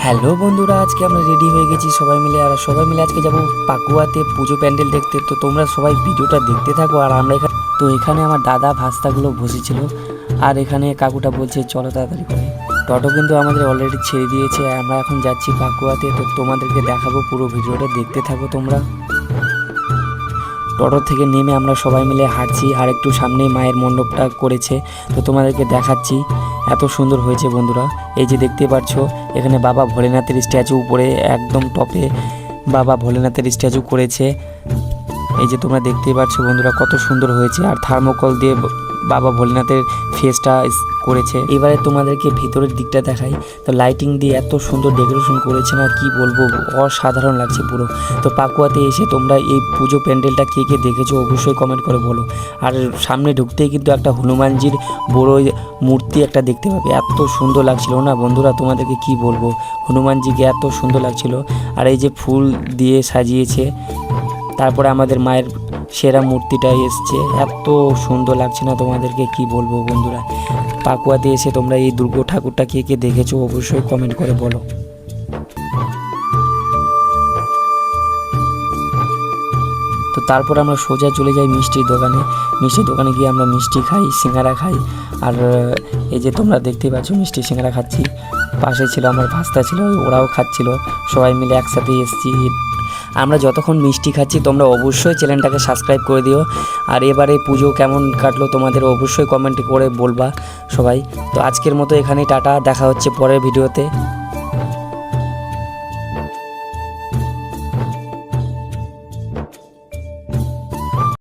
Hello বন্ধুরা, আজকে আমরা রেডি হয়ে গেছি সবাই মিলে। আর সবাই মিলে আজকে যাব পাকুয়াতে পুজো প্যান্ডেল দেখতে। তো তোমরা সবাই ভিডিওটা দেখতে থাকো। আর আমরা এখানে আমার দাদা ভাস্তাগুলো বসেছিল, আর এখানে কাকুটা বলছে চলো তাড়াতাড়ি করে। টোটো কিন্তু আমাদের অলরেডি ছেড়ে দিয়েছে, আমরা এখন যাচ্ছি পাকুয়াতে। তো তোমাদেরকে দেখাবো, পুরো ভিডিওটা দেখতে থাকো তোমরা। টোটো থেকে নেমে আমরা সবাই মিলে হাঁটছি, আর একটু সামনেই মায়ের মণ্ডপটা করেছে, তো তোমাদেরকে দেখাচ্ছি। এত সুন্দর হয়েছে বন্ধুরা। এই যে দেখতে পাচ্ছ, এখানে বাবা ভোলেনাথের স্ট্যাচু, উপরে একদম টপে বাবা ভোলেনাথের স্ট্যাচু করেছে। এই যে তোমরা দেখতেই পাচ্ছ বন্ধুরা, কত সুন্দর হয়েছে। আর থার্মোকল দিয়ে বাবা ভোলেনাথের ফেসটা করেছে। এবারে তোমাদেরকে ভিতরের দিকটা দেখাই। তো লাইটিং দিয়ে এত সুন্দর ডেকোরেশন করেছে না, কি বলবো, অসাধারণ লাগছে পুরো। তো পাকুয়াতে এসে তোমরা এই পুজো প্যান্ডেলটা কে কে দেখেছো অবশ্যই কমেন্ট করে বলো। আর সামনে ঢুকতেই কিন্তু একটা হনুমানজির বড় মূর্তি একটা দেখতে পাবে, এত সুন্দর লাগছিল না বন্ধুরা, তোমাদেরকে কি বলবো, হনুমানজিকে এত সুন্দর লাগছিল। আর এই যে ফুল দিয়ে সাজিয়েছে, তারপরে আমাদের মায়ের সেরা মূর্তিটা এসছে, এত সুন্দর লাগছে না, তোমাদেরকে কি বলবো বন্ধুরা। পাকুয়াতে এসে তোমরা এই দুর্গা ঠাকুরটা কে কে দেখেছো অবশ্যই কমেন্ট করে বলো। তো তারপর আমরা সোজা চলে যাই মিষ্টির দোকানে গিয়ে আমরা মিষ্টি খাই, সিঙ্গারা খাই। আর এই যে তোমরা দেখতেই পাচ্ছ মিষ্টি সিঙ্গারা খাচ্ছি। পাশে ছিল আমার ভাস্তা ছিল, ওরাও খাচ্ছিল, সবাই মিলে একসাথে এসেছি। আমরা যতক্ষণ মিষ্টি খাচ্ছি তোমরা অবশ্যই চ্যানেলটাকে সাবস্ক্রাইব করে দিও। আর এবারে পুজো কেমন কাটলো তোমাদের অবশ্যই কমেন্ট করে বলবা সবাই। তো আজকের মতো এখানেই টাটা, দেখা হচ্ছে পরের ভিডিওতে।